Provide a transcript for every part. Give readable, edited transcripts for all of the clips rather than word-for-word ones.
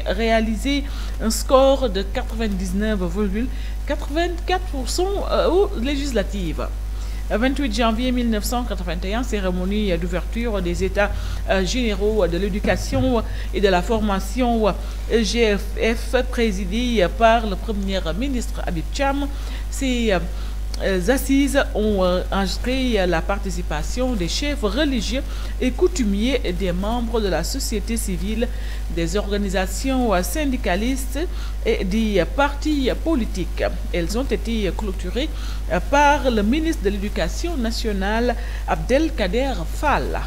réalisé un score de 99,84% aux législatives. 28 janvier 1981, cérémonie d'ouverture des États généraux de l'éducation et de la formation EGFF présidée par le Premier ministre Habib Thiam. Ces assises ont enregistré la participation des chefs religieux et coutumiers, des membres de la société civile, des organisations syndicalistes et des partis politiques. Elles ont été clôturées par le ministre de l'Éducation nationale, Abdelkader Fall.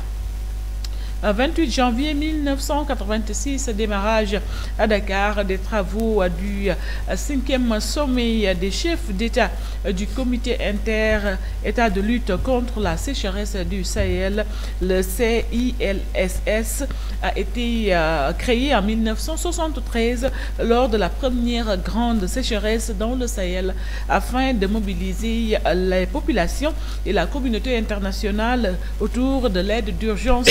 28 janvier 1986, démarrage à Dakar des travaux du 5e sommet des chefs d'État du comité inter-État de lutte contre la sécheresse du Sahel. Le CILSS a été créé en 1973 lors de la première grande sécheresse dans le Sahel afin de mobiliser les populations et la communauté internationale autour de l'aide d'urgence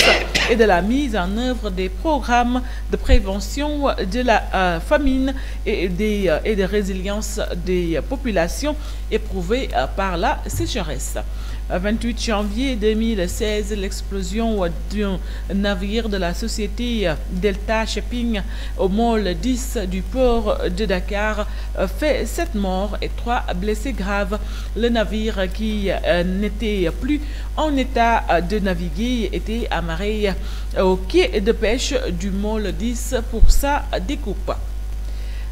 et de la mise en œuvre des programmes de prévention de la famine et de résilience des populations éprouvées par la sécheresse. 28 janvier 2016, l'explosion d'un navire de la société Delta Shipping au môle 10 du port de Dakar fait 7 morts et 3 blessés graves. Le navire qui n'était plus en état de naviguer était amarré au quai de pêche du môle 10 pour sa découpe.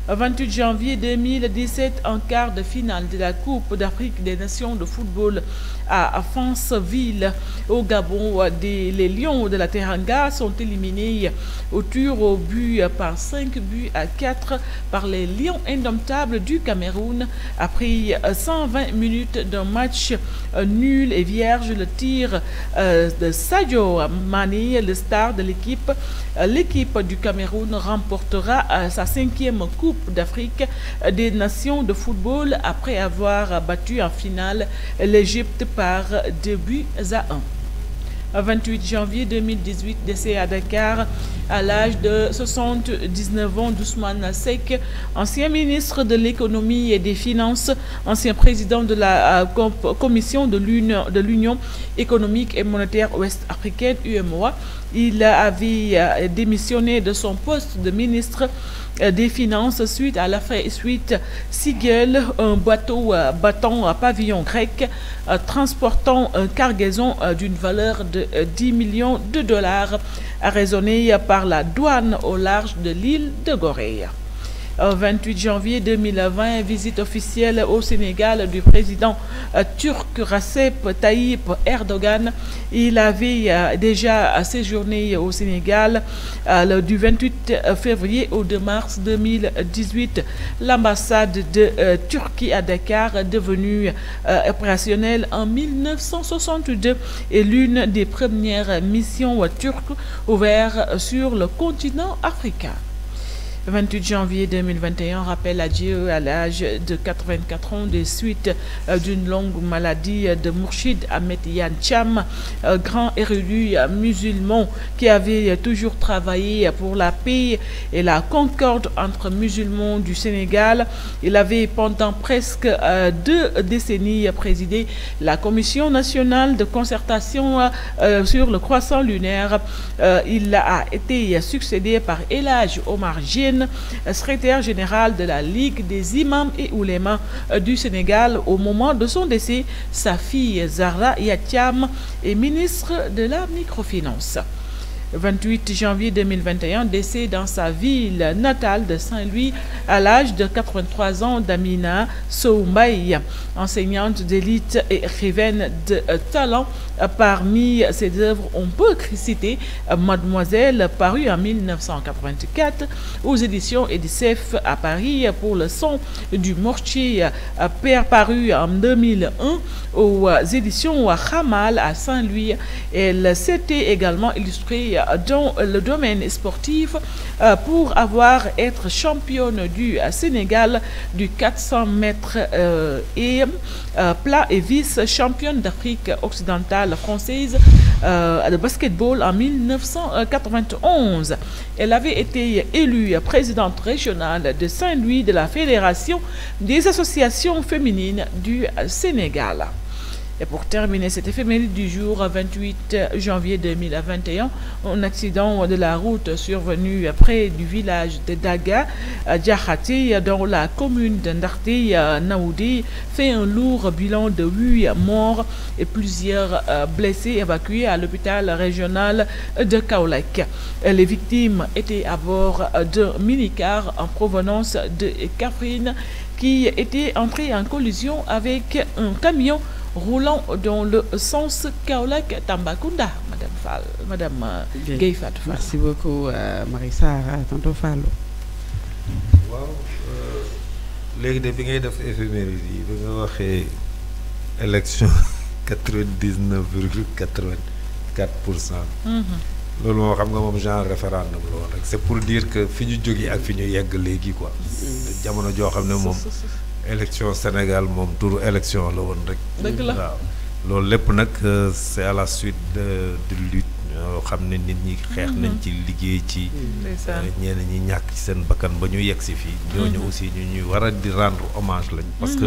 28 janvier 2017, en quart de finale de la Coupe d'Afrique des Nations de football à Franceville, au Gabon, les Lions de la Teranga sont éliminés au tir au but par 5 buts à 4 par les Lions indomptables du Cameroun. Après 120 minutes d'un match nul et vierge, le tir de Sadio Mané, le star de l'équipe, l'équipe du Cameroun remportera sa 5e Coupe d'Afrique des Nations de football après avoir battu en finale l'Égypte par 2 buts à 1. 28 janvier 2018, décès à Dakar à l'âge de 79 ans d'Ousmane Seck, ancien ministre de l'économie et des finances, ancien président de la commission de l'Union économique et monétaire ouest-africaine UEMOA. Il avait démissionné de son poste de ministre des Finances suite à l'affaire Sigel, un bateau battant pavillon grec transportant une cargaison d'une valeur de 10 millions de dollars arraisonné par la douane au large de l'île de Gorée. 28 janvier 2020, visite officielle au Sénégal du président turc Recep Tayyip Erdogan. Il avait déjà séjourné au Sénégal du 28 février au 2 mars 2018. L'ambassade de Turquie à Dakar, devenue opérationnelle en 1962, est l'une des premières missions turques ouvertes sur le continent africain. 28 janvier 2021, rappel à Dieu à l'âge de 84 ans des suites d'une longue maladie de Mourchid Ahmed Yan Thiam, grand érudit musulman qui avait toujours travaillé pour la paix et la concorde entre musulmans du Sénégal. Il avait pendant presque 2 décennies présidé la Commission nationale de concertation sur le croissant lunaire. Il a été succédé par El Hadj Omar Diène, secrétaire général de la Ligue des imams et oulémas du Sénégal. Au moment de son décès, sa fille Zahra Yatiam est ministre de la microfinance. 28 janvier 2021, décès dans sa ville natale de Saint-Louis à l'âge de 83 ans d'Amina Soumbaï, enseignante d'élite et écrivaine de talent. Parmi ses œuvres, on peut citer Mademoiselle, paru en 1984 aux éditions Edicef à Paris pour le son du mortier, paru en 2001 aux éditions Hamal à Saint-Louis. Elle s'était également illustrée dans le domaine sportif pour être championne du Sénégal du 400 mètres et plat et vice-championne d'Afrique occidentale française de basketball en 1991. Elle avait été élue présidente régionale de Saint-Louis de la Fédération des associations féminines du Sénégal. Et pour terminer cette éphéméride du jour 28 janvier 2021, un accident de la route survenu près du village de Daga, Diakhaté, dans la commune de Ndarté, Naoudi, fait un lourd bilan de 8 morts et plusieurs blessés évacués à l'hôpital régional de Kaolack. Les victimes étaient à bord d'un minicar en provenance de Kaffrine qui était entré en collision avec un camion roulant dans le sens Kaolack-Tambacounda, Madame Fall, Madame Guèye Fatou Fall. Merci beaucoup Marie-Sarr, tonton Fallou. waaw léegi de bi ngay def éphéméride yi bi nga waxee élection 99,84%. loolu moo xam nga moom genre référendum la woon rek c'est pour dire que fi ñu jógee ak fi ñu yegg léegi quoi. jamono joo xam ne moom. élection Sénégal moom turu élection la woon rek. dëgg la waaw loolu lépp nag c'est à la suite de lutte yoo xam ne nit ñi xeex nañ ci liggéey ci. ñenn ñi ñàkk ci seen bakkan ba ñu yegg si fii. ñooñu aussi ñu ñuy war a di rendre hommage lañ. parce que